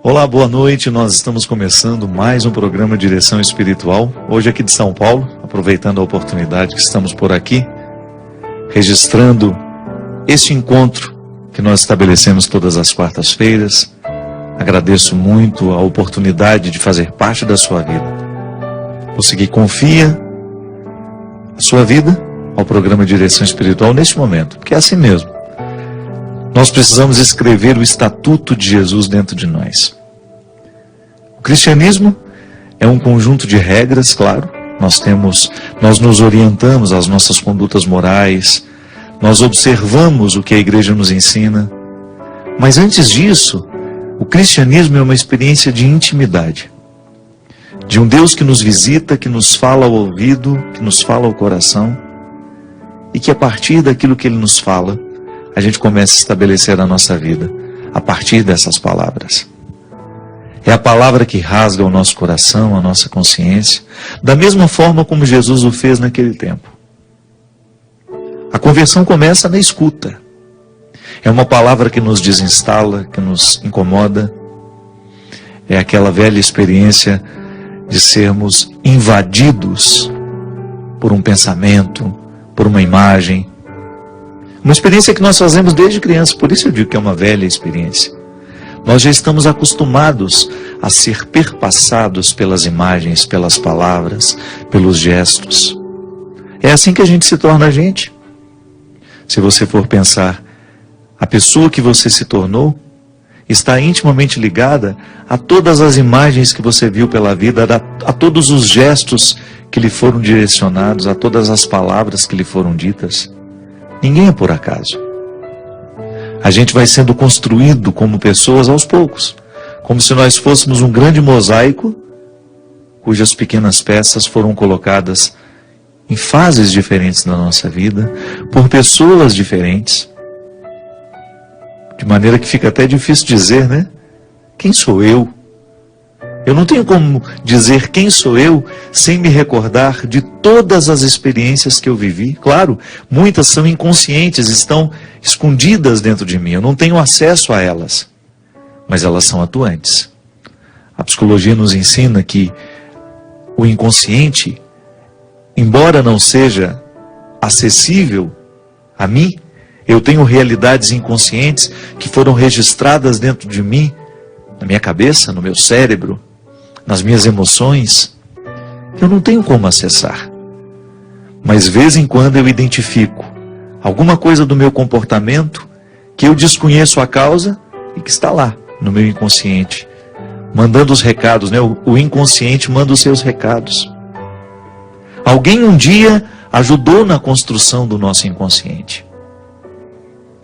Olá, boa noite. Nós estamos começando mais um programa Direção Espiritual, hoje aqui de São Paulo, aproveitando a oportunidade que estamos por aqui, registrando este encontro que nós estabelecemos todas as quartas-feiras. Agradeço muito a oportunidade de fazer parte da sua vida. Você que confia a sua vida ao programa Direção Espiritual neste momento, porque é assim mesmo. Nós precisamos escrever o Estatuto de Jesus dentro de nós. O cristianismo é um conjunto de regras, claro. Nós nos orientamos às nossas condutas morais, nós observamos o que a igreja nos ensina. Mas antes disso, o cristianismo é uma experiência de intimidade. De um Deus que nos visita, que nos fala ao ouvido, que nos fala ao coração, e que a partir daquilo que Ele nos fala, a gente começa a estabelecer a nossa vida a partir dessas palavras. É a palavra que rasga o nosso coração, a nossa consciência, da mesma forma como Jesus o fez naquele tempo. A conversão começa na escuta. É uma palavra que nos desinstala, que nos incomoda. É aquela velha experiência de sermos invadidos por um pensamento, por uma imagem. Uma experiência que nós fazemos desde criança, por isso eu digo que é uma velha experiência. Nós já estamos acostumados a ser perpassados pelas imagens, pelas palavras, pelos gestos. É assim que a gente se torna a gente. Se você for pensar, a pessoa que você se tornou está intimamente ligada a todas as imagens que você viu pela vida, a todos os gestos que lhe foram direcionados, a todas as palavras que lhe foram ditas. Ninguém é por acaso. A gente vai sendo construído como pessoas aos poucos, como se nós fôssemos um grande mosaico, cujas pequenas peças foram colocadas em fases diferentes da nossa vida, por pessoas diferentes. De maneira que fica até difícil dizer, né? Quem sou eu? Eu não tenho como dizer quem sou eu sem me recordar de todas as experiências que eu vivi. Claro, muitas são inconscientes, estão escondidas dentro de mim. Eu não tenho acesso a elas, mas elas são atuantes. A psicologia nos ensina que o inconsciente, embora não seja acessível a mim, eu tenho realidades inconscientes que foram registradas dentro de mim, na minha cabeça, no meu cérebro, nas minhas emoções, que eu não tenho como acessar. Mas, de vez em quando, eu identifico alguma coisa do meu comportamento que eu desconheço a causa e que está lá, no meu inconsciente, mandando os recados, né? O inconsciente manda os seus recados. Alguém um dia ajudou na construção do nosso inconsciente.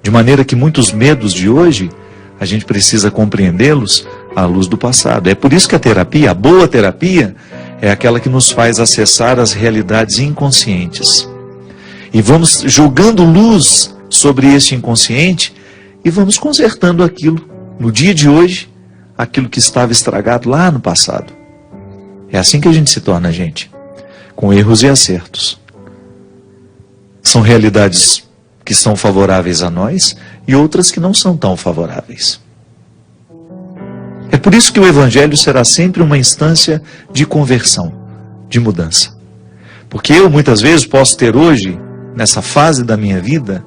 De maneira que muitos medos de hoje, a gente precisa compreendê-los à luz do passado. É por isso que a terapia, a boa terapia, é aquela que nos faz acessar as realidades inconscientes. E vamos jogando luz sobre esse inconsciente e vamos consertando aquilo, no dia de hoje, aquilo que estava estragado lá no passado. É assim que a gente se torna gente, com erros e acertos. São realidades que são favoráveis a nós e outras que não são tão favoráveis. É por isso que o Evangelho será sempre uma instância de conversão, de mudança. Porque eu muitas vezes posso ter hoje, nessa fase da minha vida,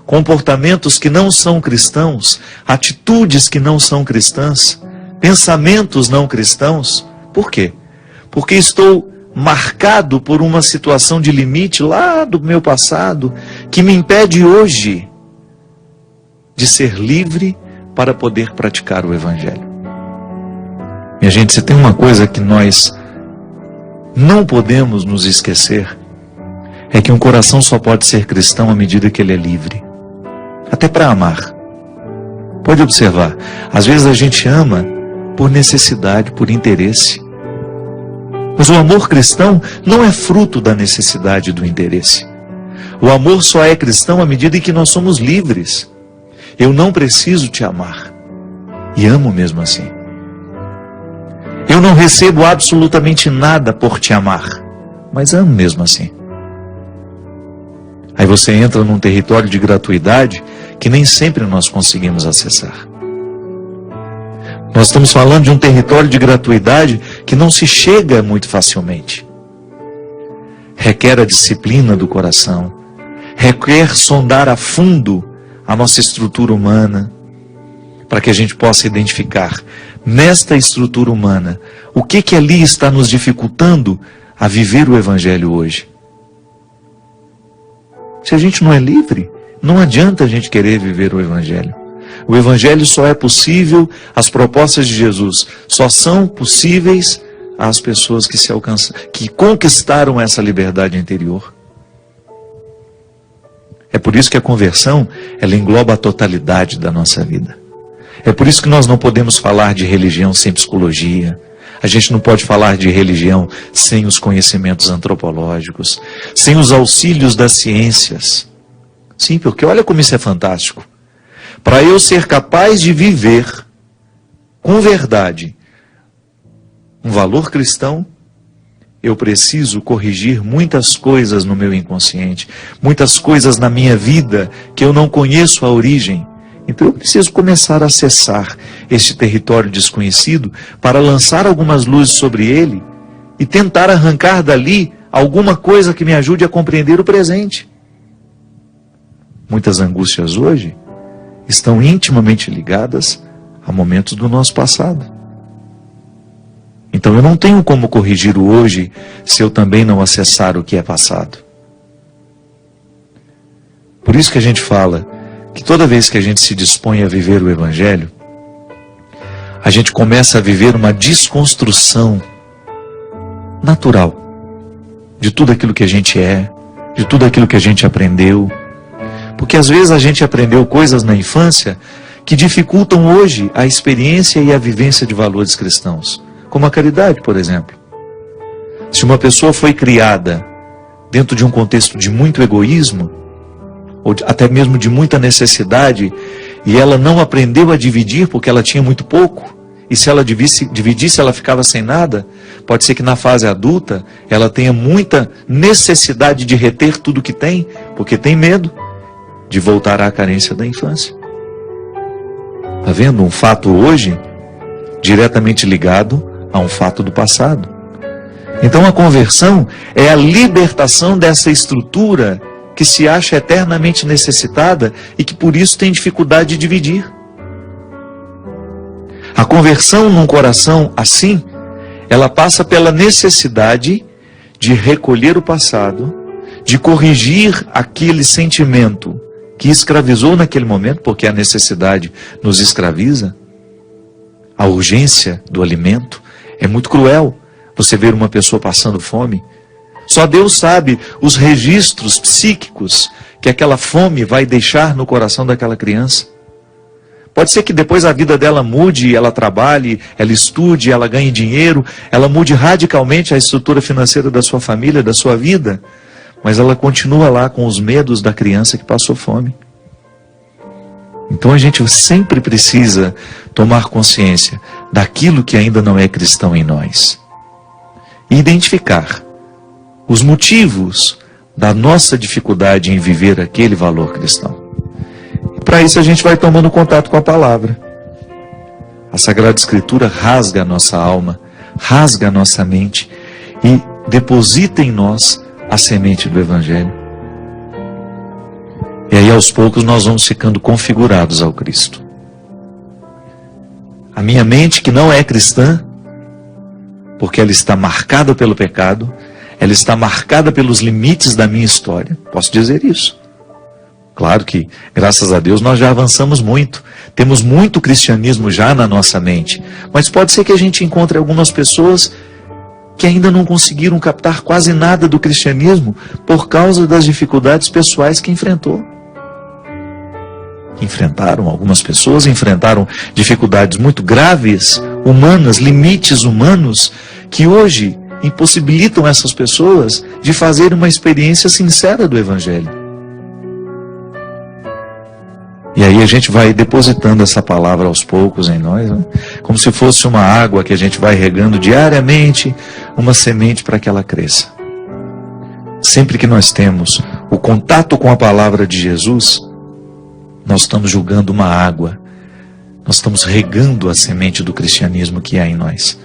comportamentos que não são cristãos, atitudes que não são cristãs, pensamentos não cristãos. Por quê? Porque estou marcado por uma situação de limite lá do meu passado, que me impede hoje de ser livre para poder praticar o Evangelho. Minha gente, se tem uma coisa que nós não podemos nos esquecer, é que um coração só pode ser cristão à medida que ele é livre. Até para amar. Pode observar, às vezes a gente ama por necessidade, por interesse. Mas o amor cristão não é fruto da necessidade e do interesse. O amor só é cristão à medida em que nós somos livres. Eu não preciso te amar. E amo mesmo assim. Eu não recebo absolutamente nada por te amar. Mas amo mesmo assim. Aí você entra num território de gratuidade que nem sempre nós conseguimos acessar. Nós estamos falando de um território de gratuidade que não se chega muito facilmente. Requer a disciplina do coração, requer sondar a fundo a nossa estrutura humana, para que a gente possa identificar nesta estrutura humana o que ali está nos dificultando a viver o Evangelho hoje. Se a gente não é livre, não adianta a gente querer viver o Evangelho. O Evangelho só é possível, as propostas de Jesus só são possíveis às pessoas que conquistaram essa liberdade interior. É por isso que a conversão, ela engloba a totalidade da nossa vida. É por isso que nós não podemos falar de religião sem psicologia. A gente não pode falar de religião sem os conhecimentos antropológicos, sem os auxílios das ciências. Sim, porque olha como isso é fantástico. Para eu ser capaz de viver com verdade um valor cristão, eu preciso corrigir muitas coisas no meu inconsciente, muitas coisas na minha vida que eu não conheço a origem. Então eu preciso começar a acessar este território desconhecido para lançar algumas luzes sobre ele e tentar arrancar dali alguma coisa que me ajude a compreender o presente. Muitas angústias hoje estão intimamente ligadas a momentos do nosso passado. Então eu não tenho como corrigir o hoje se eu também não acessar o que é passado. Por isso que a gente fala que toda vez que a gente se dispõe a viver o Evangelho, a gente começa a viver uma desconstrução natural de tudo aquilo que a gente é, de tudo aquilo que a gente aprendeu. Porque às vezes a gente aprendeu coisas na infância que dificultam hoje a experiência e a vivência de valores cristãos. Como a caridade, por exemplo. Se uma pessoa foi criada dentro de um contexto de muito egoísmo, ou até mesmo de muita necessidade, e ela não aprendeu a dividir porque ela tinha muito pouco, e se ela dividisse ela ficava sem nada, pode ser que na fase adulta ela tenha muita necessidade de reter tudo que tem, porque tem medo de voltar à carência da infância. Está vendo? Um fato hoje diretamente ligado a um fato do passado. Então a conversão é a libertação dessa estrutura que se acha eternamente necessitada e que por isso tem dificuldade de dividir. A conversão num coração assim, ela passa pela necessidade de recolher o passado, de corrigir aquele sentimento que escravizou naquele momento, porque a necessidade nos escraviza. A urgência do alimento é muito cruel. Você ver uma pessoa passando fome. Só Deus sabe os registros psíquicos que aquela fome vai deixar no coração daquela criança. Pode ser que depois a vida dela mude, ela trabalhe, ela estude, ela ganhe dinheiro, ela mude radicalmente a estrutura financeira da sua família, da sua vida, mas ela continua lá com os medos da criança que passou fome. Então a gente sempre precisa tomar consciência daquilo que ainda não é cristão em nós. E identificar os motivos da nossa dificuldade em viver aquele valor cristão. E para isso a gente vai tomando contato com a palavra. A Sagrada Escritura rasga a nossa alma, rasga a nossa mente e deposita em nós a semente do Evangelho. E aí aos poucos nós vamos ficando configurados ao Cristo. A minha mente que não é cristã, porque ela está marcada pelo pecado, ela está marcada pelos limites da minha história. Posso dizer isso. Claro que, graças a Deus, nós já avançamos muito. Temos muito cristianismo já na nossa mente. Mas pode ser que a gente encontre algumas pessoas que ainda não conseguiram captar quase nada do cristianismo por causa das dificuldades pessoais que enfrentou. Algumas pessoas enfrentaram dificuldades muito graves, humanas, limites humanos, que hoje impossibilitam essas pessoas de fazer uma experiência sincera do Evangelho. E aí a gente vai depositando essa palavra aos poucos em nós, né? Como se fosse uma água que a gente vai regando diariamente, uma semente para que ela cresça. Sempre que nós temos o contato com a palavra de Jesus, nós estamos julgando uma água, nós estamos regando a semente do cristianismo que há em nós.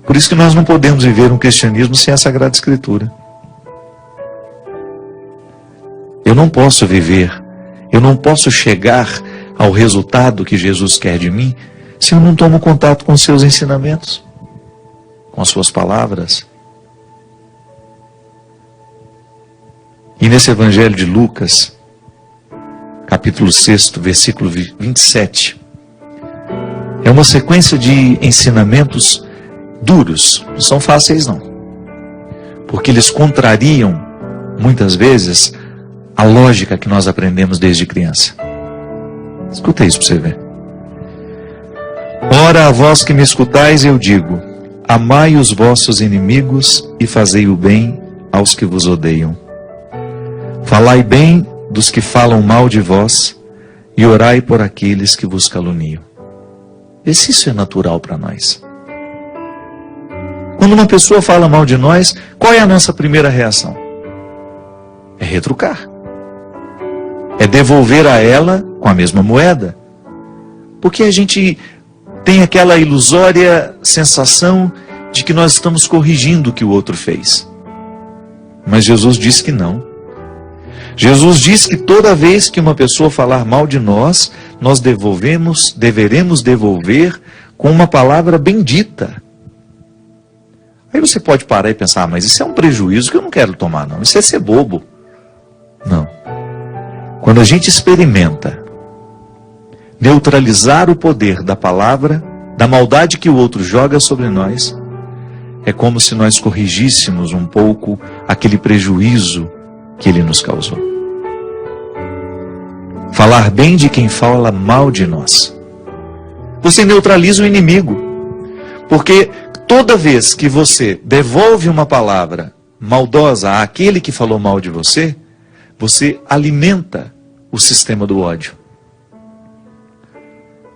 Por isso que nós não podemos viver um cristianismo sem a Sagrada Escritura. Eu não posso viver, eu não posso chegar ao resultado que Jesus quer de mim se eu não tomo contato com os seus ensinamentos, com as suas palavras. E nesse Evangelho de Lucas, capítulo 6, versículo 27, é uma sequência de ensinamentos duros, não são fáceis não, porque eles contrariam, muitas vezes, a lógica que nós aprendemos desde criança. Escuta isso para você ver. Ora, a vós que me escutais, eu digo, amai os vossos inimigos e fazei o bem aos que vos odeiam. Falai bem dos que falam mal de vós e orai por aqueles que vos caluniam. Vê se isso é natural para nós. Quando uma pessoa fala mal de nós, qual é a nossa primeira reação? É retrucar. É devolver a ela com a mesma moeda. Porque a gente tem aquela ilusória sensação de que nós estamos corrigindo o que o outro fez. Mas Jesus diz que não. Jesus diz que toda vez que uma pessoa falar mal de nós, nós deveremos devolver com uma palavra bendita. Aí você pode parar e pensar, mas isso é um prejuízo que eu não quero tomar não, isso é ser bobo. Não. Quando a gente experimenta neutralizar o poder da palavra, da maldade que o outro joga sobre nós, é como se nós corrigíssemos um pouco aquele prejuízo que ele nos causou. Falar bem de quem fala mal de nós. Você neutraliza o inimigo. Porque toda vez que você devolve uma palavra maldosa àquele que falou mal de você, você alimenta o sistema do ódio.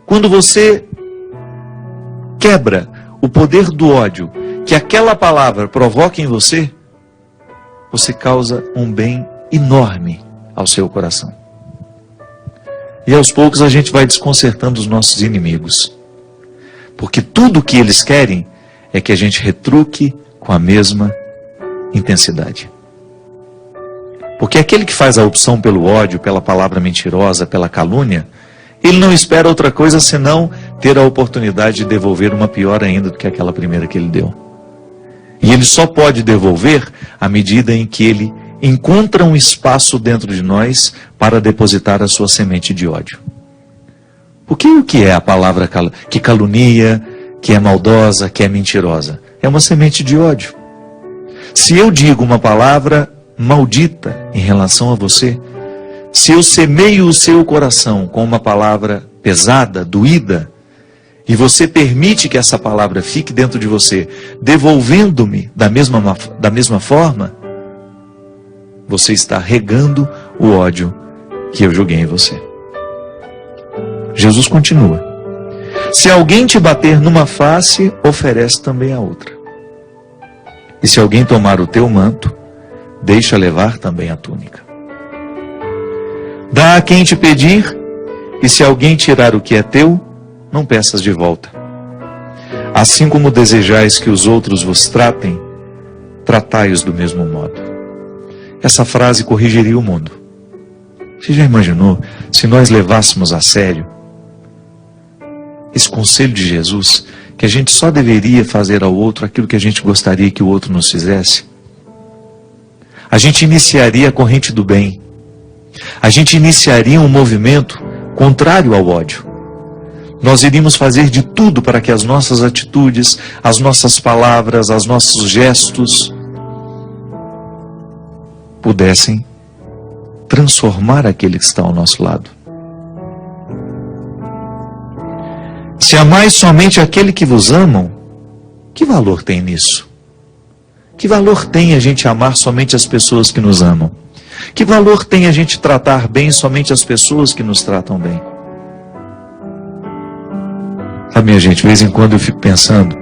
Quando você quebra o poder do ódio que aquela palavra provoca em você, você causa um bem enorme ao seu coração. E aos poucos a gente vai desconcertando os nossos inimigos. Porque tudo o que eles querem é que a gente retruque com a mesma intensidade. Porque aquele que faz a opção pelo ódio, pela palavra mentirosa, pela calúnia, ele não espera outra coisa senão ter a oportunidade de devolver uma pior ainda do que aquela primeira que ele deu. E ele só pode devolver à medida em que ele encontra um espaço dentro de nós para depositar a sua semente de ódio. Porque o que é a palavra que calunia, que é maldosa, que é mentirosa? É uma semente de ódio. Se eu digo uma palavra maldita em relação a você, se eu semeio o seu coração com uma palavra pesada, doída, e você permite que essa palavra fique dentro de você, devolvendo-me da mesma forma, você está regando o ódio que eu joguei em você. Jesus continua. Se alguém te bater numa face, oferece também a outra. E se alguém tomar o teu manto, deixa levar também a túnica. Dá a quem te pedir, e se alguém tirar o que é teu, não peças de volta. Assim como desejais que os outros vos tratem, tratai-os do mesmo modo. Essa frase corrigiria o mundo. Você já imaginou se nós levássemos a sério esse conselho de Jesus, que a gente só deveria fazer ao outro aquilo que a gente gostaria que o outro nos fizesse? A gente iniciaria a corrente do bem. A gente iniciaria um movimento contrário ao ódio. Nós iríamos fazer de tudo para que as nossas atitudes, as nossas palavras, os nossos gestos pudessem transformar aquele que está ao nosso lado. Se amais somente aquele que vos amam, que valor tem nisso? Que valor tem a gente amar somente as pessoas que nos amam? Que valor tem a gente tratar bem somente as pessoas que nos tratam bem? Sabe, minha gente, de vez em quando eu fico pensando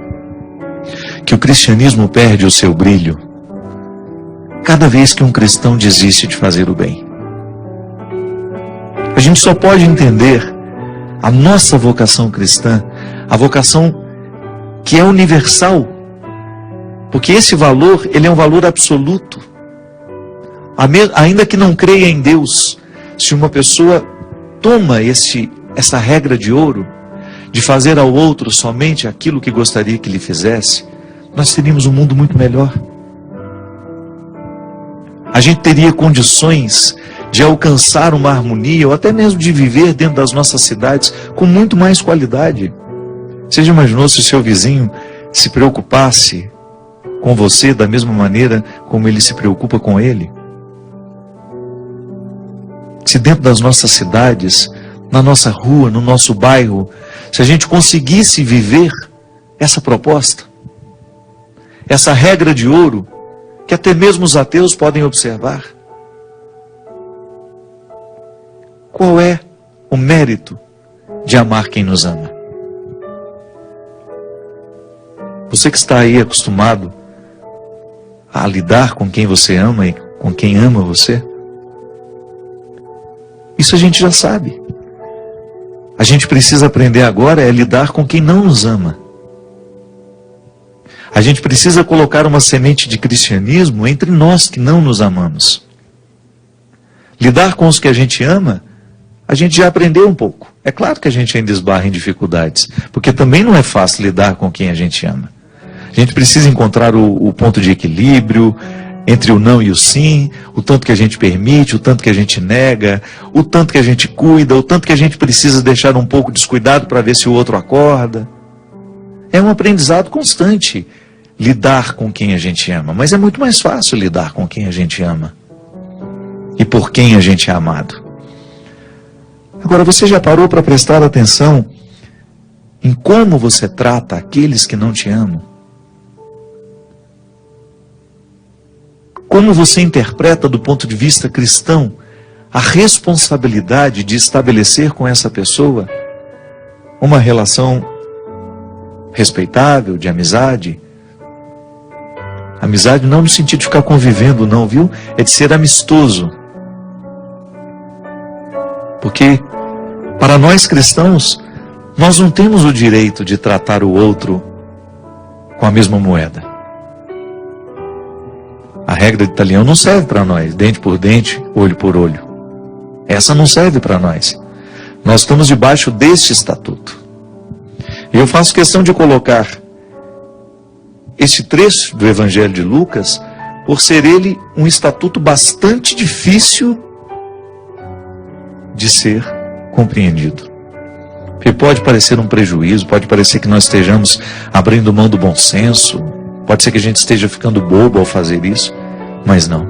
que o cristianismo perde o seu brilho cada vez que um cristão desiste de fazer o bem. A gente só pode entender a nossa vocação cristã, a vocação que é universal, porque esse valor, ele é um valor absoluto. Ainda que não creia em Deus, se uma pessoa toma essa regra de ouro, de fazer ao outro somente aquilo que gostaria que lhe fizesse, nós teríamos um mundo muito melhor. A gente teria condições de alcançar uma harmonia, ou até mesmo de viver dentro das nossas cidades com muito mais qualidade. Você já imaginou se o seu vizinho se preocupasse com você da mesma maneira como ele se preocupa com ele? Se dentro das nossas cidades, na nossa rua, no nosso bairro, se a gente conseguisse viver essa proposta, essa regra de ouro, que até mesmo os ateus podem observar. Qual é o mérito de amar quem nos ama? Você que está aí acostumado a lidar com quem você ama e com quem ama você, isso a gente já sabe. A gente precisa aprender agora é lidar com quem não nos ama. A gente precisa colocar uma semente de cristianismo entre nós que não nos amamos. Lidar com os que a gente ama, a gente já aprendeu um pouco. É claro que a gente ainda esbarra em dificuldades, porque também não é fácil lidar com quem a gente ama. A gente precisa encontrar o ponto de equilíbrio entre o não e o sim, o tanto que a gente permite, o tanto que a gente nega, o tanto que a gente cuida, o tanto que a gente precisa deixar um pouco descuidado para ver se o outro acorda. É um aprendizado constante lidar com quem a gente ama, mas é muito mais fácil lidar com quem a gente ama e por quem a gente é amado. Agora, você já parou para prestar atenção em como você trata aqueles que não te amam? Como você interpreta do ponto de vista cristão a responsabilidade de estabelecer com essa pessoa uma relação respeitável, de amizade? Amizade não no sentido de ficar convivendo, não, viu? É de ser amistoso. Porque, para nós cristãos, nós não temos o direito de tratar o outro com a mesma moeda. A regra de Italião não serve para nós, dente por dente, olho por olho. Essa não serve para nós. Nós estamos debaixo deste estatuto. E eu faço questão de colocar este trecho do Evangelho de Lucas, por ser ele um estatuto bastante difícil de ser compreendido. Porque pode parecer um prejuízo, pode parecer que nós estejamos abrindo mão do bom senso, pode ser que a gente esteja ficando bobo ao fazer isso, mas não.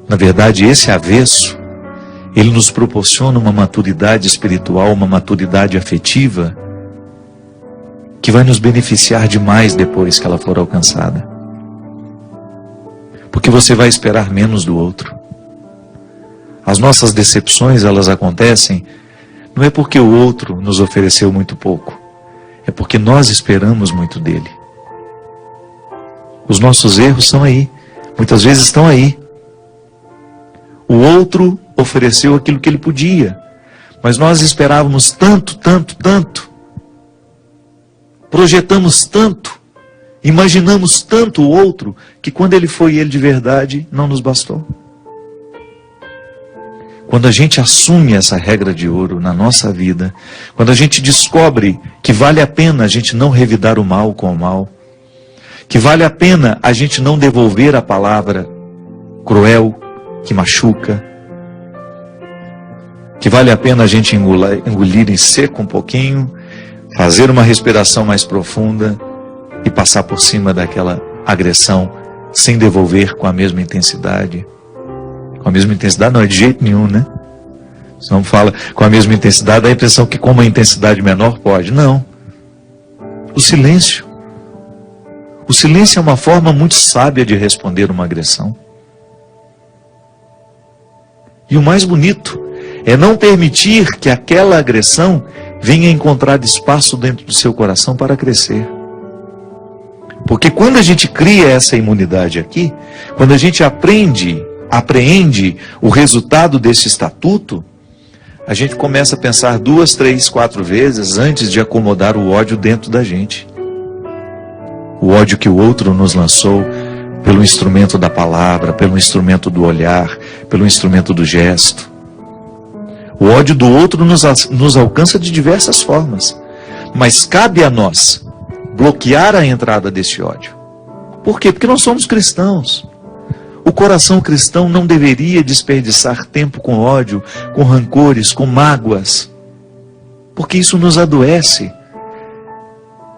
Na verdade, esse avesso, ele nos proporciona uma maturidade espiritual, uma maturidade afetiva, que vai nos beneficiar demais depois que ela for alcançada. Porque você vai esperar menos do outro. As nossas decepções, elas acontecem, não é porque o outro nos ofereceu muito pouco, é porque nós esperamos muito dele. Os nossos erros são aí, muitas vezes estão aí. O outro ofereceu aquilo que ele podia, mas nós esperávamos tanto, tanto, tanto, projetamos tanto, imaginamos tanto o outro, que quando ele foi ele de verdade, não nos bastou. Quando a gente assume essa regra de ouro na nossa vida, quando a gente descobre que vale a pena a gente não revidar o mal com o mal, que vale a pena a gente não devolver a palavra cruel, que machuca, que vale a pena a gente engolir em seco um pouquinho, fazer uma respiração mais profunda e passar por cima daquela agressão sem devolver com a mesma intensidade. Com a mesma intensidade não é de jeito nenhum, né? Se não fala com a mesma intensidade, dá a impressão que com uma intensidade menor pode. Não. O silêncio. O silêncio é uma forma muito sábia de responder uma agressão. E o mais bonito é não permitir que aquela agressão venha encontrar espaço dentro do seu coração para crescer. Porque quando a gente cria essa imunidade aqui, quando a gente apreende o resultado desse estatuto, a gente começa a pensar 2, 3, 4 vezes antes de acomodar o ódio dentro da gente. O ódio que o outro nos lançou pelo instrumento da palavra, pelo instrumento do olhar, pelo instrumento do gesto. O ódio do outro nos alcança de diversas formas, mas cabe a nós bloquear a entrada desse ódio. Por quê? Porque nós somos cristãos. O coração cristão não deveria desperdiçar tempo com ódio, com rancores, com mágoas, porque isso nos adoece.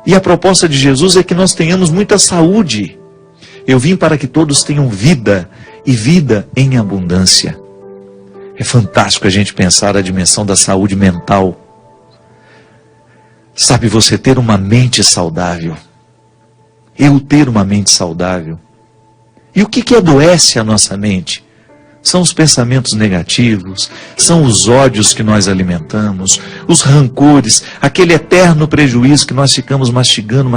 E a proposta de Jesus é que nós tenhamos muita saúde. Eu vim para que todos tenham vida, e vida em abundância. É fantástico a gente pensar a dimensão da saúde mental. Sabe, você ter uma mente saudável. Eu ter uma mente saudável. E o que adoece a nossa mente? São os pensamentos negativos, são os ódios que nós alimentamos, os rancores, aquele eterno prejuízo que nós ficamos mastigando,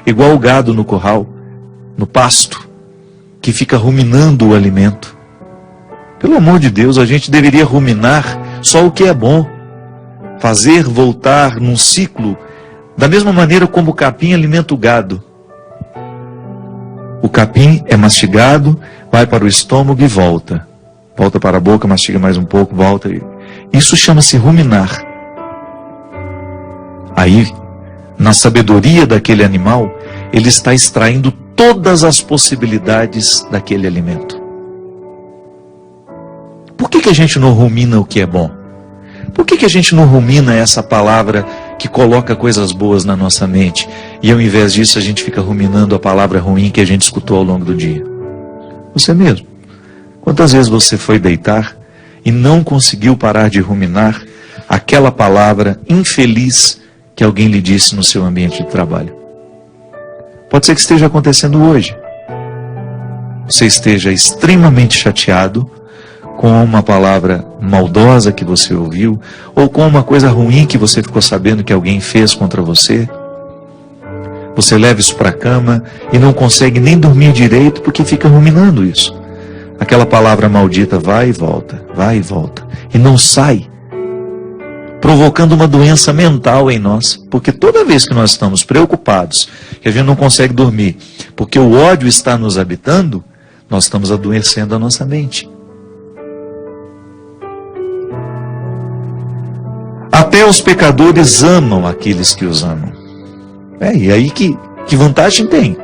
igual o gado no curral, no pasto, que fica ruminando o alimento. Pelo amor de Deus, a gente deveria ruminar só o que é bom, fazer voltar num ciclo, da mesma maneira como o capim alimenta o gado. O capim é mastigado, vai para o estômago e volta. Volta para a boca, mastiga mais um pouco, volta. Isso chama-se ruminar. Aí, na sabedoria daquele animal, ele está extraindo todas as possibilidades daquele alimento. Por que a gente não rumina o que é bom? Por que a gente não rumina essa palavra que coloca coisas boas na nossa mente, e ao invés disso a gente fica ruminando a palavra ruim que a gente escutou ao longo do dia? Você mesmo. Quantas vezes você foi deitar e não conseguiu parar de ruminar aquela palavra infeliz que alguém lhe disse no seu ambiente de trabalho? Pode ser que esteja acontecendo hoje. Você esteja extremamente chateado com uma palavra maldosa que você ouviu, ou com uma coisa ruim que você ficou sabendo que alguém fez contra você. Você leva isso para a cama e não consegue nem dormir direito porque fica ruminando isso. Aquela palavra maldita vai e volta, e não sai, provocando uma doença mental em nós, porque toda vez que nós estamos preocupados, que a gente não consegue dormir, porque o ódio está nos habitando, nós estamos adoecendo a nossa mente. Até os pecadores amam aqueles que os amam. E aí que vantagem tem?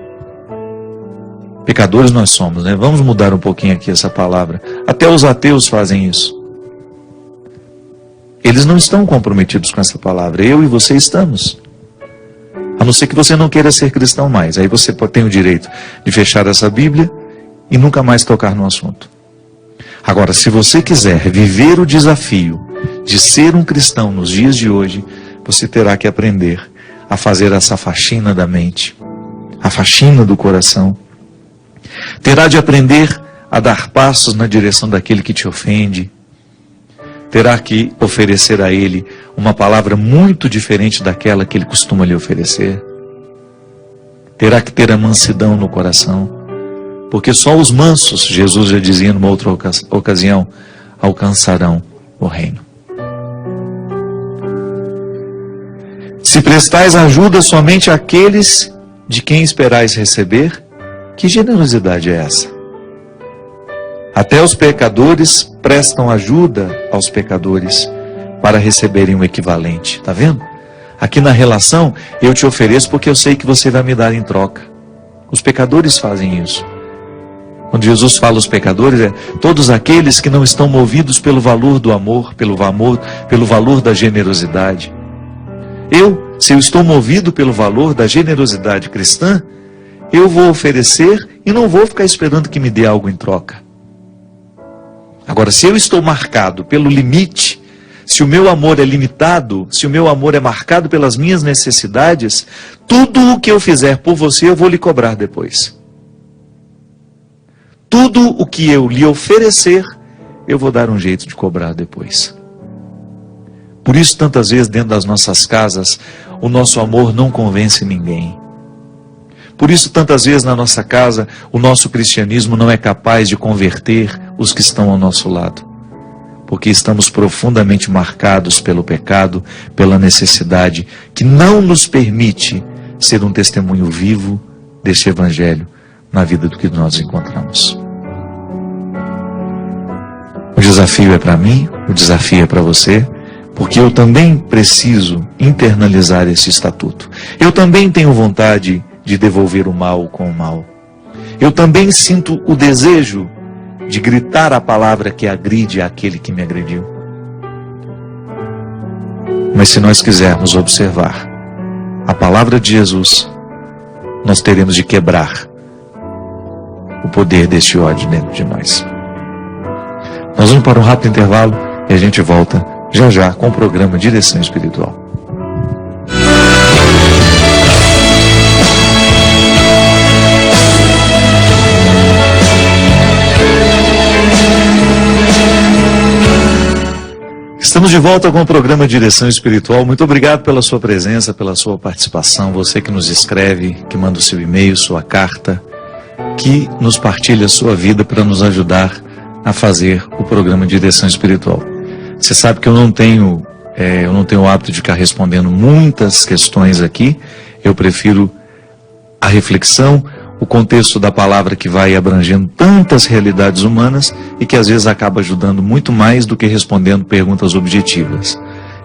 Pecadores nós somos, né? Vamos mudar um pouquinho aqui essa palavra. Até os ateus fazem isso. Eles não estão comprometidos com essa palavra. Eu e você estamos. A não ser que você não queira ser cristão mais. Aí você tem o direito de fechar essa Bíblia e nunca mais tocar no assunto. Agora, se você quiser viver o desafio de ser um cristão nos dias de hoje, você terá que aprender a fazer essa faxina da mente, a faxina do coração. Terá de aprender a dar passos na direção daquele que te ofende. Terá que oferecer a ele uma palavra muito diferente daquela que ele costuma lhe oferecer. Terá que ter a mansidão no coração. Porque só os mansos, Jesus já dizia numa outra ocasião, alcançarão o reino. Se prestais ajuda somente àqueles de quem esperais receber, que generosidade é essa? Até os pecadores prestam ajuda aos pecadores para receberem o equivalente. Está vendo? Aqui na relação, eu te ofereço porque eu sei que você vai me dar em troca. Os pecadores fazem isso. Quando Jesus fala os pecadores, é todos aqueles que não estão movidos pelo valor do amor, pelo valor da generosidade. Se eu estou movido pelo valor da generosidade cristã, eu vou oferecer e não vou ficar esperando que me dê algo em troca. Agora, se eu estou marcado pelo limite, se o meu amor é limitado, se o meu amor é marcado pelas minhas necessidades, tudo o que eu fizer por você, eu vou lhe cobrar depois. Tudo o que eu lhe oferecer, eu vou dar um jeito de cobrar depois. Por isso, tantas vezes dentro das nossas casas, o nosso amor não convence ninguém. Por isso, tantas vezes na nossa casa, o nosso cristianismo não é capaz de converter os que estão ao nosso lado. porque estamos profundamente marcados pelo pecado, pela necessidade que não nos permite ser um testemunho vivo deste Evangelho na vida do que nós encontramos. O desafio é para mim, o desafio é para você, porque eu também preciso internalizar esse estatuto. Eu também tenho vontade de devolver o mal com o mal. Eu também sinto o desejo de gritar a palavra que agride aquele que me agrediu. Mas se nós quisermos observar a palavra de Jesus, nós teremos de quebrar o poder deste ódio dentro de nós. Nós vamos para um rápido intervalo e a gente volta já já com o programa Direção Espiritual. Estamos de volta com o programa Direção Espiritual. Muito obrigado pela sua presença, pela sua participação. Você que nos escreve, que manda o seu e-mail, sua carta, que nos partilha a sua vida para nos ajudar a fazer o programa Direção Espiritual. Você sabe que eu não tenho o hábito de ficar respondendo muitas questões aqui. Eu prefiro a reflexão, o contexto da palavra que vai abrangendo tantas realidades humanas e que às vezes acaba ajudando muito mais do que respondendo perguntas objetivas.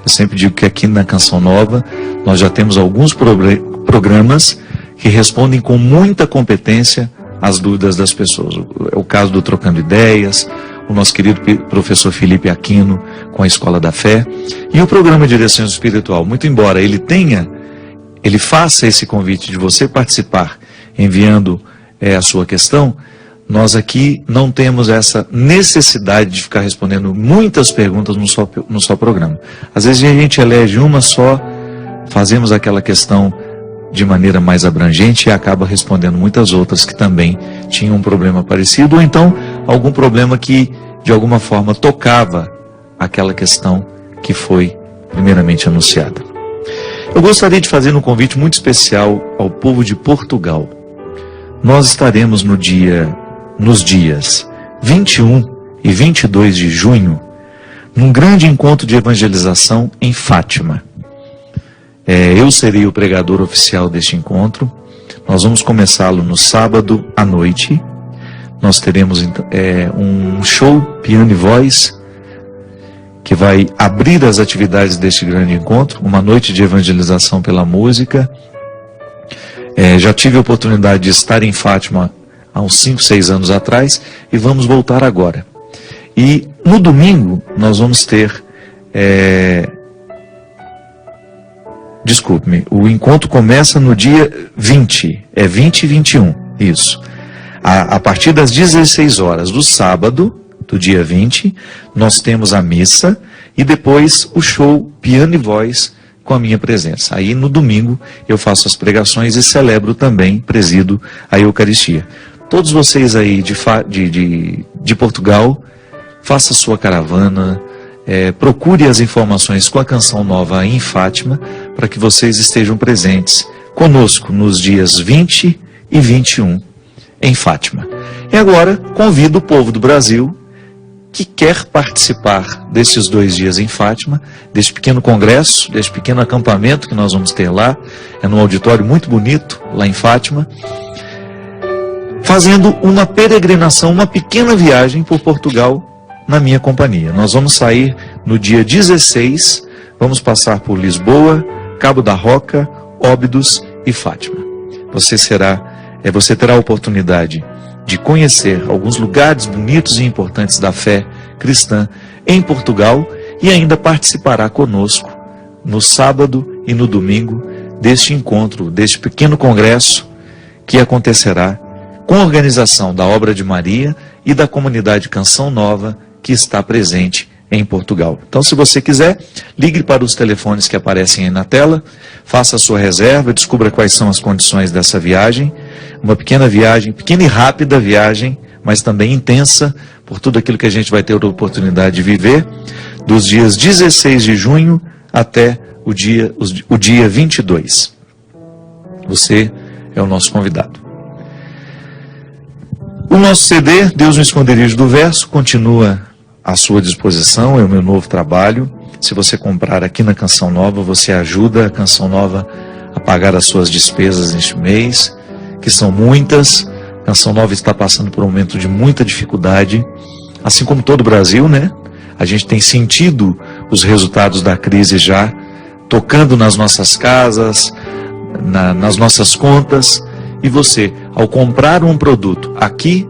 Eu sempre digo que aqui na Canção Nova nós já temos alguns programas que respondem com muita competência às dúvidas das pessoas. É o caso do Trocando Ideias, o nosso querido professor Felipe Aquino com a Escola da Fé e o programa Direção Espiritual. Muito embora ele faça esse convite de você participar enviando a sua questão, nós aqui não temos essa necessidade de ficar respondendo muitas perguntas no só programa. Às vezes a gente elege uma só, fazemos aquela questão de maneira mais abrangente e acaba respondendo muitas outras que também tinham um problema parecido, ou então algum problema que de alguma forma tocava aquela questão que foi primeiramente anunciada. Eu gostaria de fazer um convite muito especial ao povo de Portugal. Nós estaremos nos dias 21 e 22 de junho, num grande encontro de evangelização em Fátima. Eu serei o pregador oficial deste encontro. Nós vamos começá-lo no sábado à noite. Nós teremos um show piano e voz, que vai abrir as atividades deste grande encontro, uma noite de evangelização pela música. Já tive a oportunidade de estar em Fátima há uns 5, 6 anos atrás e vamos voltar agora. E no domingo nós vamos ter, desculpe-me, o encontro começa no dia 20, 20 e 21, isso. A partir das 16 horas do sábado, do dia 20, nós temos a missa e depois o show piano e voz com a minha presença. Aí no domingo eu faço as pregações e celebro também, presido a Eucaristia. Todos vocês aí de Portugal, faça sua caravana, procure as informações com a Canção Nova em Fátima, para que vocês estejam presentes conosco nos dias 20 e 21 em Fátima. E agora convido o povo do Brasil que quer participar desses 2 dias em Fátima, deste pequeno congresso, deste pequeno acampamento que nós vamos ter lá, num auditório muito bonito, lá em Fátima, fazendo uma peregrinação, uma pequena viagem por Portugal na minha companhia. Nós vamos sair no dia 16, vamos passar por Lisboa, Cabo da Roca, Óbidos e Fátima. Você terá a oportunidade de conhecer alguns lugares bonitos e importantes da fé cristã em Portugal e ainda participará conosco no sábado e no domingo deste encontro, deste pequeno congresso que acontecerá com a organização da Obra de Maria e da comunidade Canção Nova que está presente em Portugal. Então, se você quiser, ligue para os telefones que aparecem aí na tela, faça a sua reserva, descubra quais são as condições dessa viagem. Uma pequena viagem, pequena e rápida viagem, mas também intensa, por tudo aquilo que a gente vai ter a oportunidade de viver, dos dias 16 de junho até o dia 22. Você é o nosso convidado. O nosso CD, Deus no Esconderijo do Verso, continua à sua disposição, é o meu novo trabalho. Se você comprar aqui na Canção Nova, você ajuda a Canção Nova a pagar as suas despesas neste mês, que são muitas. A Canção Nova está passando por um momento de muita dificuldade, assim como todo o Brasil, né? A gente tem sentido os resultados da crise já tocando nas nossas casas, nas nossas contas. E você, ao comprar um produto aqui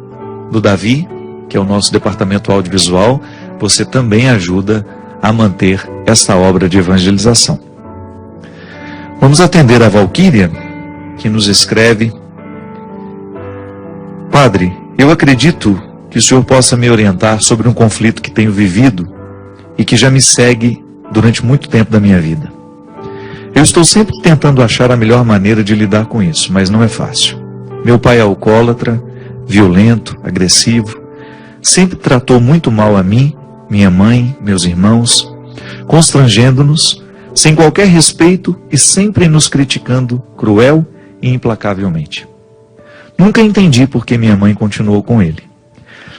do Davi, que é o nosso departamento audiovisual, você também ajuda a manter esta obra de evangelização. Vamos atender a Valquíria, que nos escreve: Padre, eu acredito que o senhor possa me orientar sobre um conflito que tenho vivido e que já me segue durante muito tempo da minha vida. Eu estou sempre tentando achar a melhor maneira de lidar com isso, mas não é fácil. Meu pai é alcoólatra, violento, agressivo, sempre tratou muito mal a mim, minha mãe, meus irmãos, constrangendo-nos, sem qualquer respeito e sempre nos criticando cruel e implacavelmente. Nunca entendi por que minha mãe continuou com ele.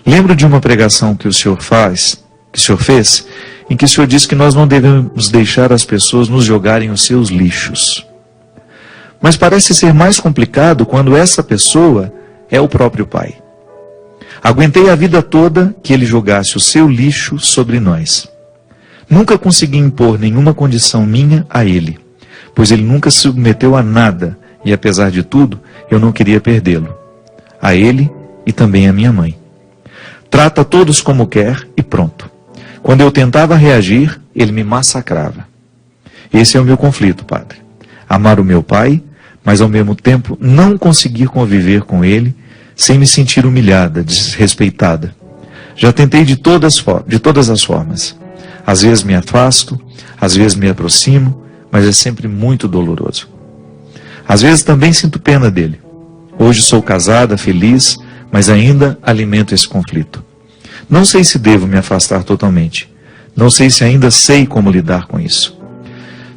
Lembro de uma pregação que o senhor fez, em que o senhor disse que nós não devemos deixar as pessoas nos jogarem os seus lixos. Mas parece ser mais complicado quando essa pessoa é o próprio pai. Aguentei a vida toda que ele jogasse o seu lixo sobre nós. Nunca consegui impor nenhuma condição minha a ele, pois ele nunca se submeteu a nada e, apesar de tudo, eu não queria perdê-lo. A ele e também a minha mãe. Trata todos como quer e pronto. Quando eu tentava reagir, ele me massacrava. Esse é o meu conflito, padre. Amar o meu pai, mas ao mesmo tempo não conseguir conviver com ele sem me sentir humilhada, desrespeitada. Já tentei de todas as formas. Às vezes me afasto, às vezes me aproximo, mas é sempre muito doloroso. Às vezes também sinto pena dele. Hoje sou casada, feliz, mas ainda alimento esse conflito. Não sei se devo me afastar totalmente. Não sei se ainda sei como lidar com isso.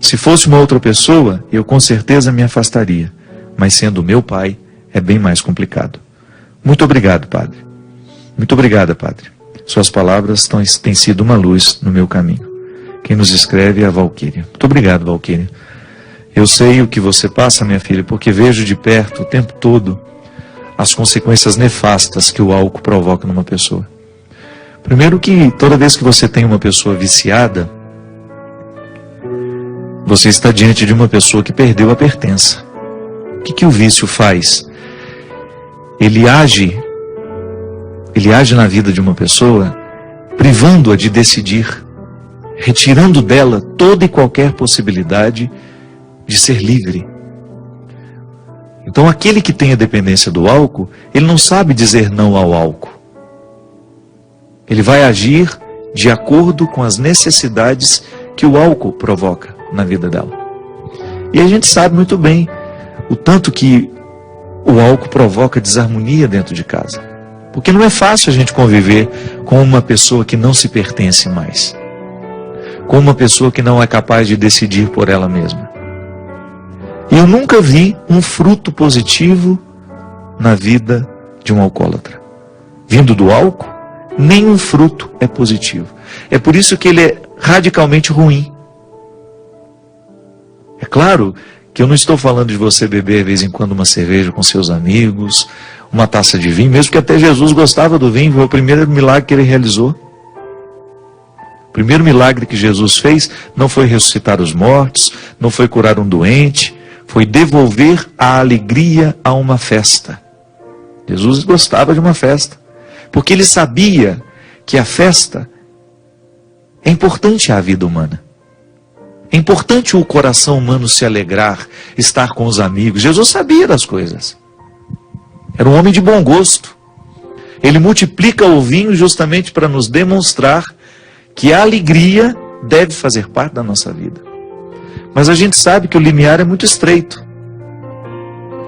Se fosse uma outra pessoa, eu com certeza me afastaria. Mas sendo meu pai, é bem mais complicado. Muito obrigado, padre. Muito obrigada, padre. Suas palavras têm sido uma luz no meu caminho. Quem nos escreve é a Valquíria. Muito obrigado, Valquíria. Eu sei o que você passa, minha filha, porque vejo de perto o tempo todo as consequências nefastas que o álcool provoca numa pessoa. Primeiro que toda vez que você tem uma pessoa viciada, você está diante de uma pessoa que perdeu a pertença. O que o vício faz? Ele age na vida de uma pessoa, privando-a de decidir, retirando dela toda e qualquer possibilidade de ser livre. Então aquele que tem a dependência do álcool, ele não sabe dizer não ao álcool. Ele vai agir de acordo com as necessidades que o álcool provoca na vida dela. E a gente sabe muito bem o tanto que o álcool provoca desarmonia dentro de casa. Porque não é fácil a gente conviver com uma pessoa que não se pertence mais. Com uma pessoa que não é capaz de decidir por ela mesma. E eu nunca vi um fruto positivo na vida de um alcoólatra. Vindo do álcool, nenhum fruto é positivo. É por isso que ele é radicalmente ruim. É claro que eu não estou falando de você beber de vez em quando uma cerveja com seus amigos, uma taça de vinho, mesmo que até Jesus gostava do vinho, foi o primeiro milagre que ele realizou. O primeiro milagre que Jesus fez não foi ressuscitar os mortos, não foi curar um doente, foi devolver a alegria a uma festa. Jesus gostava de uma festa, porque ele sabia que a festa é importante à vida humana. É importante o coração humano se alegrar, estar com os amigos. Jesus sabia das coisas. Era um homem de bom gosto. Ele multiplica o vinho justamente para nos demonstrar que a alegria deve fazer parte da nossa vida. Mas a gente sabe que o limiar é muito estreito.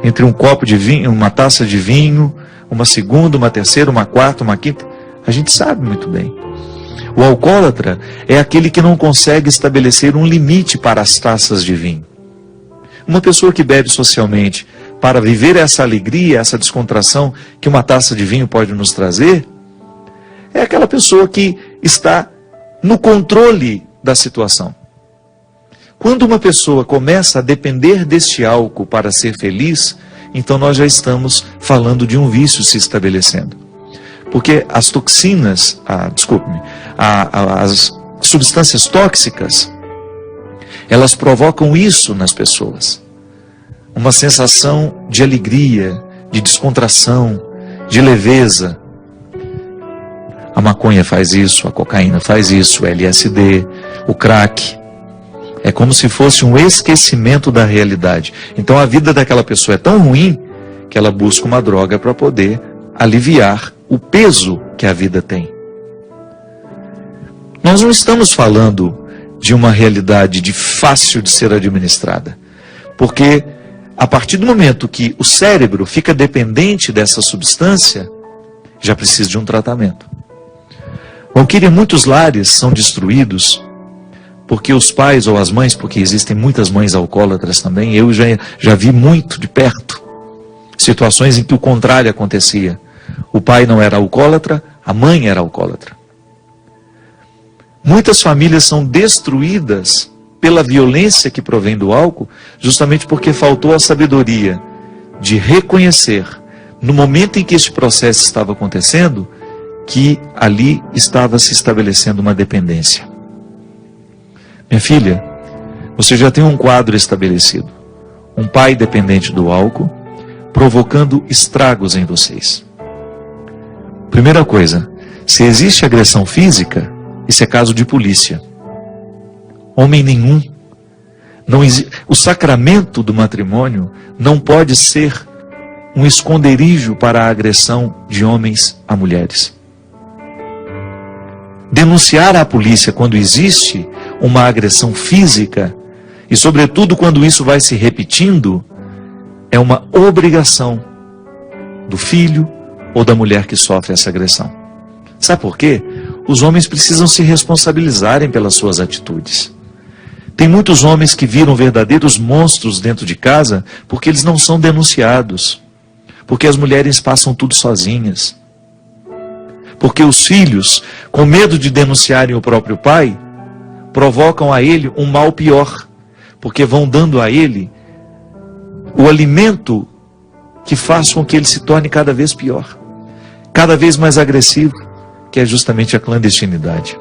Entre um copo de vinho, uma taça de vinho, uma segunda, uma terceira, uma quarta, uma quinta, a gente sabe muito bem. O alcoólatra é aquele que não consegue estabelecer um limite para as taças de vinho. Uma pessoa que bebe socialmente para viver essa alegria, essa descontração que uma taça de vinho pode nos trazer, é aquela pessoa que está no controle da situação. Quando uma pessoa começa a depender deste álcool para ser feliz, então nós já estamos falando de um vício se estabelecendo. Porque as toxinas, as substâncias tóxicas, elas provocam isso nas pessoas. Uma sensação de alegria, de descontração, de leveza. A maconha faz isso, a cocaína faz isso, o LSD, o crack. É como se fosse um esquecimento da realidade. Então a vida daquela pessoa é tão ruim que ela busca uma droga para poder aliviar o peso que a vida tem. Nós não estamos falando de uma realidade fácil de ser administrada. Porque a partir do momento que o cérebro fica dependente dessa substância, já precisa de um tratamento. Valquíria, muitos lares são destruídos porque os pais ou as mães, porque existem muitas mães alcoólatras também, eu já vi muito de perto situações em que o contrário acontecia. O pai não era alcoólatra, a mãe era alcoólatra. Muitas famílias são destruídas pela violência que provém do álcool, justamente porque faltou a sabedoria de reconhecer, no momento em que este processo estava acontecendo, que ali estava se estabelecendo uma dependência. Minha filha, você já tem um quadro estabelecido. Um pai dependente do álcool, provocando estragos em vocês. Primeira coisa, se existe agressão física, isso é caso de polícia. Homem nenhum. O sacramento do matrimônio não pode ser um esconderijo para a agressão de homens a mulheres. Denunciar à polícia quando existe uma agressão física, e sobretudo quando isso vai se repetindo, é uma obrigação do filho ou da mulher que sofre essa agressão. Sabe por quê? Os homens precisam se responsabilizarem pelas suas atitudes. Tem muitos homens que viram verdadeiros monstros dentro de casa porque eles não são denunciados. Porque as mulheres passam tudo sozinhas. Porque os filhos, com medo de denunciarem o próprio pai, provocam a ele um mal pior. Porque vão dando a ele o alimento que faz com que ele se torne cada vez pior. Cada vez mais agressivo, que é justamente a clandestinidade.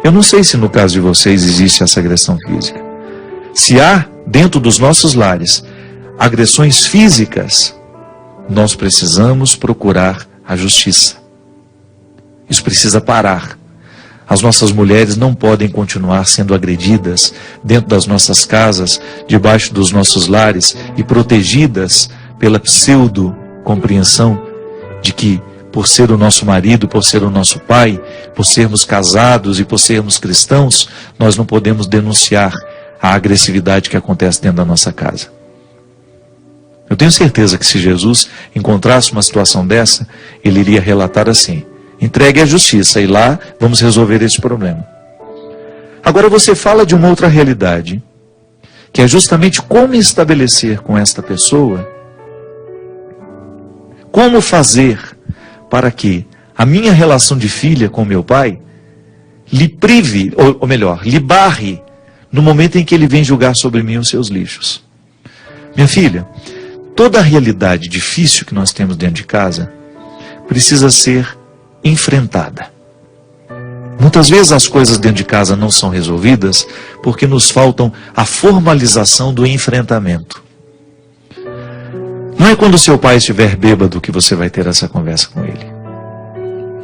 Eu não sei se no caso de vocês existe essa agressão física. Se há, dentro dos nossos lares, agressões físicas, nós precisamos procurar a justiça. Isso precisa parar. As nossas mulheres não podem continuar sendo agredidas dentro das nossas casas, debaixo dos nossos lares e protegidas pela pseudo-compreensão de que, por ser o nosso marido, por ser o nosso pai, por sermos casados e por sermos cristãos, nós não podemos denunciar a agressividade que acontece dentro da nossa casa. Eu tenho certeza que se Jesus encontrasse uma situação dessa, ele iria relatar assim: entregue à justiça e lá vamos resolver esse problema. Agora você fala de uma outra realidade, que é justamente como estabelecer com esta pessoa, como fazer para que a minha relação de filha com meu pai lhe prive, ou melhor, lhe barre no momento em que ele vem julgar sobre mim os seus lixos. Minha filha, toda a realidade difícil que nós temos dentro de casa precisa ser enfrentada. Muitas vezes as coisas dentro de casa não são resolvidas porque nos faltam a formalização do enfrentamento. Não é quando seu pai estiver bêbado que você vai ter essa conversa com ele.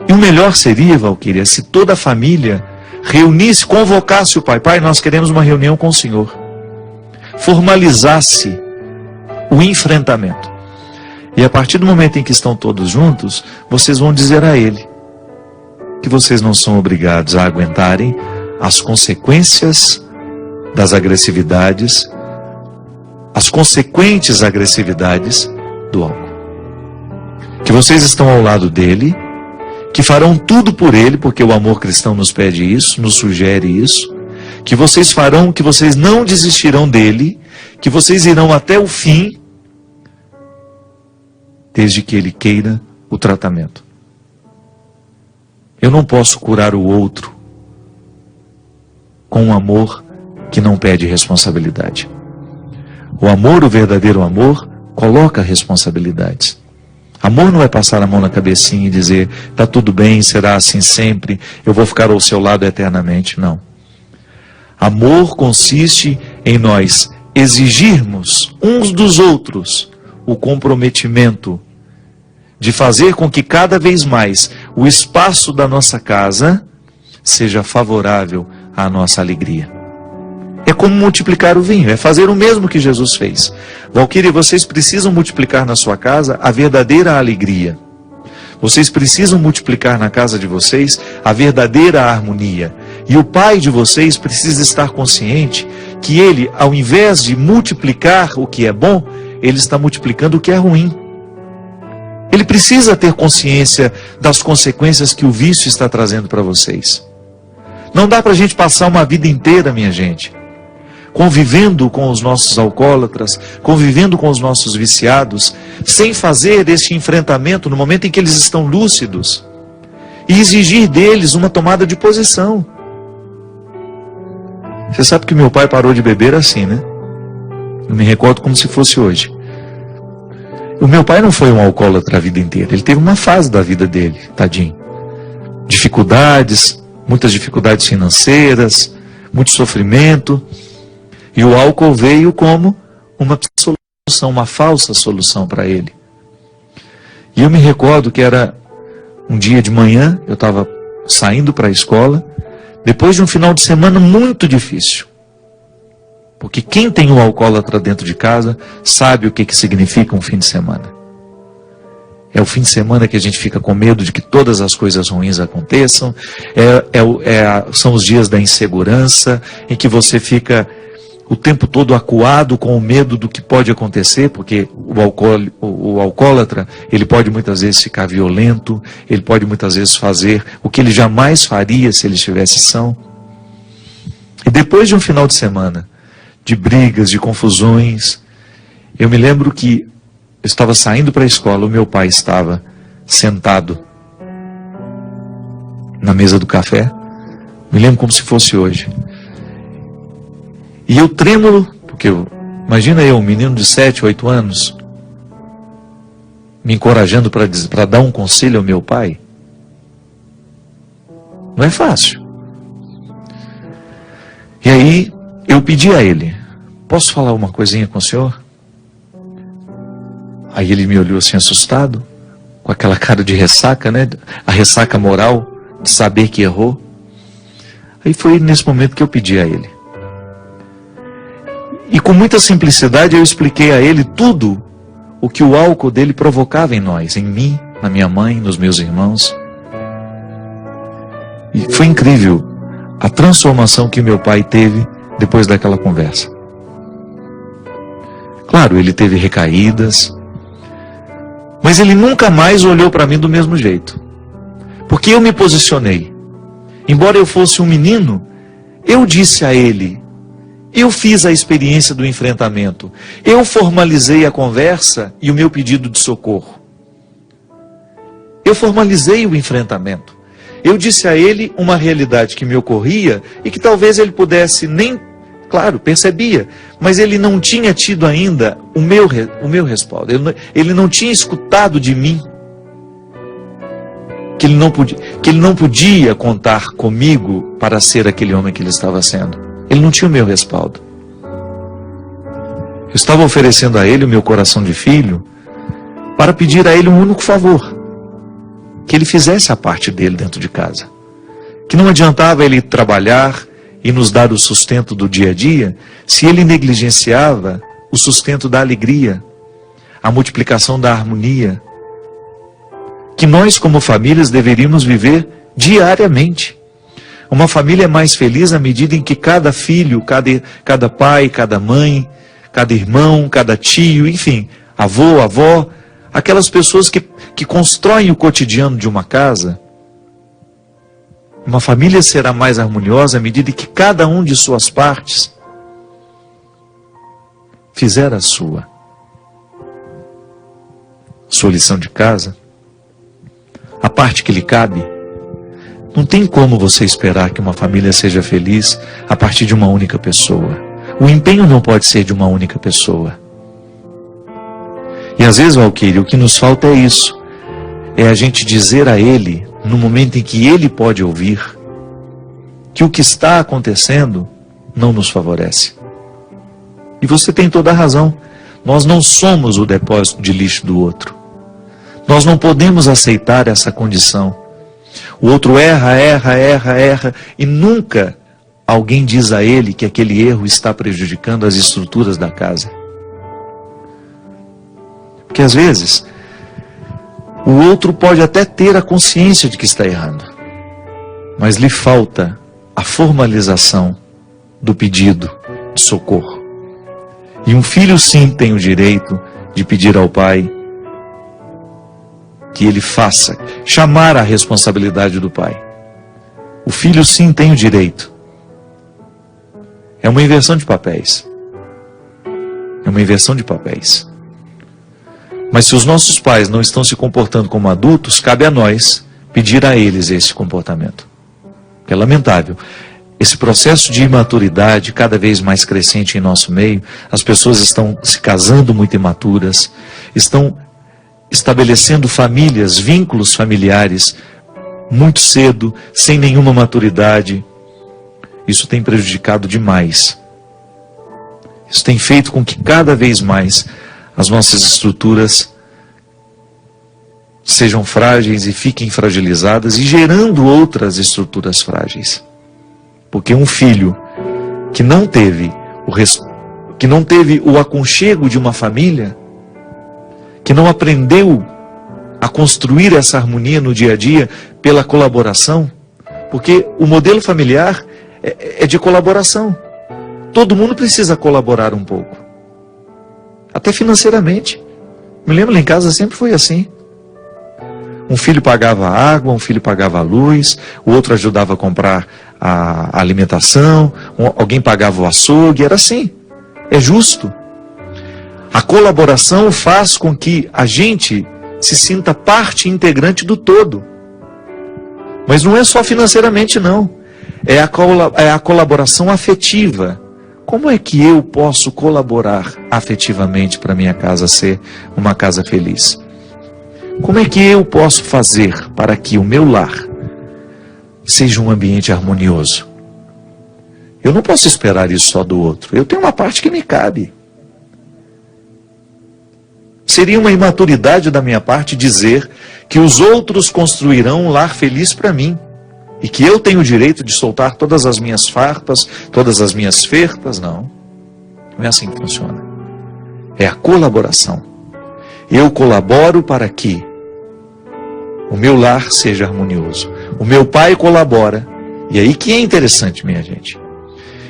E o melhor seria, Valquíria, se toda a família reunisse, convocasse o pai. Pai, nós queremos uma reunião com o senhor. Formalizasse o enfrentamento. E a partir do momento em que estão todos juntos, vocês vão dizer a ele que vocês não são obrigados a aguentarem as consequências das agressividades, as consequentes agressividades do álcool. Que vocês estão ao lado dele, que farão tudo por ele, porque o amor cristão nos pede isso, nos sugere isso, que vocês farão, que vocês não desistirão dele, que vocês irão até o fim, desde que ele queira o tratamento. Eu não posso curar o outro com um amor que não pede responsabilidade. O amor, o verdadeiro amor, coloca responsabilidades. Amor não é passar a mão na cabecinha e dizer, tá tudo bem, será assim sempre, eu vou ficar ao seu lado eternamente. Não. Amor consiste em nós exigirmos uns dos outros o comprometimento de fazer com que cada vez mais o espaço da nossa casa seja favorável à nossa alegria. É como multiplicar o vinho, é fazer o mesmo que Jesus fez. Valquíria, vocês precisam multiplicar na sua casa a verdadeira alegria. Vocês precisam multiplicar na casa de vocês a verdadeira harmonia. E o pai de vocês precisa estar consciente que ele, ao invés de multiplicar o que é bom, ele está multiplicando o que é ruim. Ele precisa ter consciência das consequências que o vício está trazendo para vocês. Não dá para a gente passar uma vida inteira, minha gente, convivendo com os nossos alcoólatras, convivendo com os nossos viciados, sem fazer este enfrentamento no momento em que eles estão lúcidos e exigir deles uma tomada de posição. Você sabe que meu pai parou de beber assim, né? Eu me recordo como se fosse hoje. O meu pai não foi um alcoólatra a vida inteira, ele teve uma fase da vida dele, tadinho. Dificuldades, muitas dificuldades financeiras, muito sofrimento. E o álcool veio como uma solução, uma falsa solução para ele. E eu me recordo que era um dia de manhã, eu estava saindo para a escola, depois de um final de semana muito difícil. Porque quem tem um alcoólatra dentro de casa sabe o que significa um fim de semana. É o fim de semana que a gente fica com medo de que todas as coisas ruins aconteçam. São os dias da insegurança, em que você fica o tempo todo acuado com o medo do que pode acontecer, porque o alcoólatra, ele pode muitas vezes ficar violento, ele pode muitas vezes fazer o que ele jamais faria se ele estivesse são. E depois de um final de semana, de brigas, de confusões, eu me lembro que eu estava saindo para a escola, o meu pai estava sentado na mesa do café, me lembro como se fosse hoje. E eu trêmulo, porque imagina eu, um menino de 7, 8 anos, me encorajando para dar um conselho ao meu pai. Não é fácil. E aí eu pedi a ele, posso falar uma coisinha com o senhor? Aí ele me olhou assim assustado, com aquela cara de ressaca, né? A ressaca moral, de saber que errou. Aí foi nesse momento que eu pedi a ele. E com muita simplicidade eu expliquei a ele tudo o que o álcool dele provocava em nós, em mim, na minha mãe, nos meus irmãos. E foi incrível a transformação que meu pai teve depois daquela conversa. Claro, ele teve recaídas, mas ele nunca mais olhou para mim do mesmo jeito. Porque eu me posicionei. Embora eu fosse um menino, eu disse a ele, eu fiz a experiência do enfrentamento, eu formalizei a conversa e o meu pedido de socorro. Eu formalizei o enfrentamento. Eu disse a ele uma realidade que me ocorria e que talvez ele pudesse nem, claro, percebia, mas ele não tinha tido ainda o meu respaldo. Ele não tinha escutado de mim que ele não podia contar comigo para ser aquele homem que ele estava sendo. Ele não tinha o meu respaldo. Eu estava oferecendo a ele o meu coração de filho para pedir a ele um único favor: que ele fizesse a parte dele dentro de casa. Que não adiantava ele trabalhar e nos dar o sustento do dia a dia se ele negligenciava o sustento da alegria, a multiplicação da harmonia, que nós como famílias deveríamos viver diariamente. Uma família é mais feliz à medida em que cada filho, cada pai, cada mãe, cada irmão, cada tio, enfim, avô, avó, aquelas pessoas que constroem o cotidiano de uma casa. Uma família será mais harmoniosa à medida que cada um de suas partes fizer a sua lição de casa, a parte que lhe cabe, Não tem como você esperar que uma família seja feliz a partir de uma única pessoa. O empenho não pode ser de uma única pessoa. E às vezes, Valquíria, o que nos falta é isso. É a gente dizer a ele, no momento em que ele pode ouvir, que o que está acontecendo não nos favorece. E você tem toda a razão. Nós não somos o depósito de lixo do outro. Nós não podemos aceitar essa condição. O outro erra e nunca alguém diz a ele que aquele erro está prejudicando as estruturas da casa. Porque às vezes o outro pode até ter a consciência de que está errando, mas lhe falta a formalização do pedido de socorro. E um filho sim tem o direito de pedir ao pai que ele faça, chamar a responsabilidade do pai. O filho sim tem o direito. É uma inversão de papéis. É uma inversão de papéis. Mas se os nossos pais não estão se comportando como adultos, cabe a nós pedir a eles esse comportamento. É lamentável. Esse processo de imaturidade cada vez mais crescente em nosso meio, as pessoas estão se casando muito imaturas, estão estabelecendo famílias, vínculos familiares muito cedo, sem nenhuma maturidade. Isso tem prejudicado demais. Isso tem feito com que cada vez mais as nossas estruturas sejam frágeis e fiquem fragilizadas e gerando outras estruturas frágeis. Porque um filho que não teve o aconchego de uma família, que não aprendeu a construir essa harmonia no dia a dia pela colaboração, porque o modelo familiar é de colaboração. Todo mundo precisa colaborar um pouco, até financeiramente. Me lembro, lá em casa sempre foi assim. Um filho pagava a água, um filho pagava a luz, o outro ajudava a comprar a alimentação, alguém pagava o açougue, era assim. É justo. A colaboração faz com que a gente se sinta parte integrante do todo. Mas não é só financeiramente, não. É a colaboração afetiva. Como é que eu posso colaborar afetivamente para minha casa ser uma casa feliz? Como é que eu posso fazer para que o meu lar seja um ambiente harmonioso? Eu não posso esperar isso só do outro. Eu tenho uma parte que me cabe. Seria uma imaturidade da minha parte dizer que os outros construirão um lar feliz para mim. E que eu tenho o direito de soltar todas as minhas farpas, todas as minhas fertas. Não. Não é assim que funciona. É a colaboração. Eu colaboro para que o meu lar seja harmonioso. O meu pai colabora. E aí que é interessante, minha gente.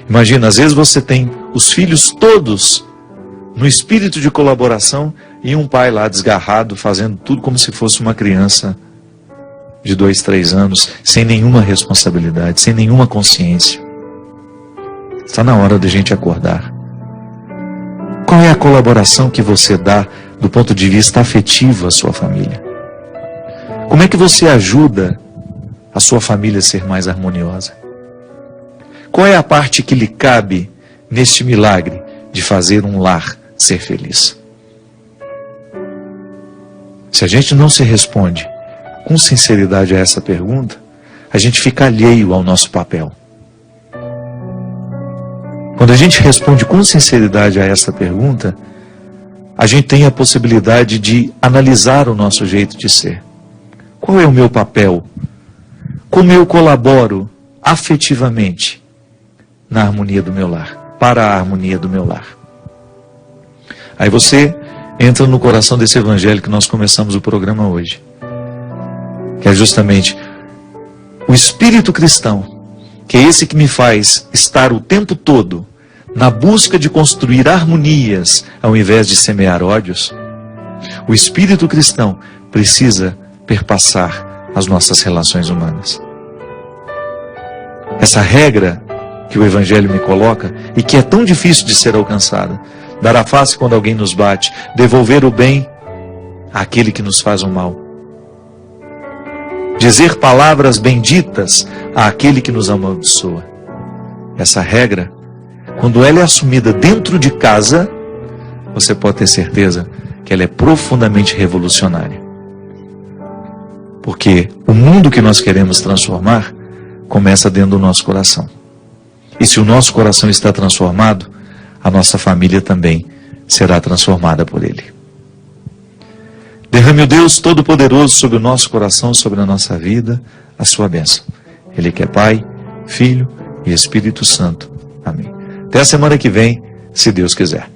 Imagina, às vezes você tem os filhos todos no espírito de colaboração e um pai lá desgarrado, fazendo tudo como se fosse uma criança de 2, 3 anos, sem nenhuma responsabilidade, sem nenhuma consciência. Está na hora de a gente acordar. Qual é a colaboração que você dá do ponto de vista afetivo à sua família? Como é que você ajuda a sua família a ser mais harmoniosa? Qual é a parte que lhe cabe neste milagre de fazer um lar ser feliz? Se a gente não se responde com sinceridade a essa pergunta, a gente fica alheio ao nosso papel. Quando a gente responde com sinceridade a essa pergunta, a gente tem a possibilidade de analisar o nosso jeito de ser. Qual é o meu papel? Como eu colaboro afetivamente na harmonia do meu lar, para a harmonia do meu lar? Aí você entra no coração desse evangelho que nós começamos o programa hoje, que é justamente o espírito cristão, que é esse que me faz estar o tempo todo na busca de construir harmonias ao invés de semear ódios. O espírito cristão precisa perpassar as nossas relações humanas. Essa regra que o evangelho me coloca e que é tão difícil de ser alcançada: dar a face quando alguém nos bate, devolver o bem àquele que nos faz o mal. dizer palavras benditas àquele que nos amaldiçoa. Essa regra, quando ela é assumida dentro de casa, você pode ter certeza que ela é profundamente revolucionária. Porque o mundo que nós queremos transformar começa dentro do nosso coração. E se o nosso coração está transformado, a nossa família também será transformada por ele. Derrame o Deus Todo-Poderoso sobre o nosso coração, sobre a nossa vida, a sua bênção. Ele que é Pai, Filho e Espírito Santo. Amém. Até a semana que vem, se Deus quiser.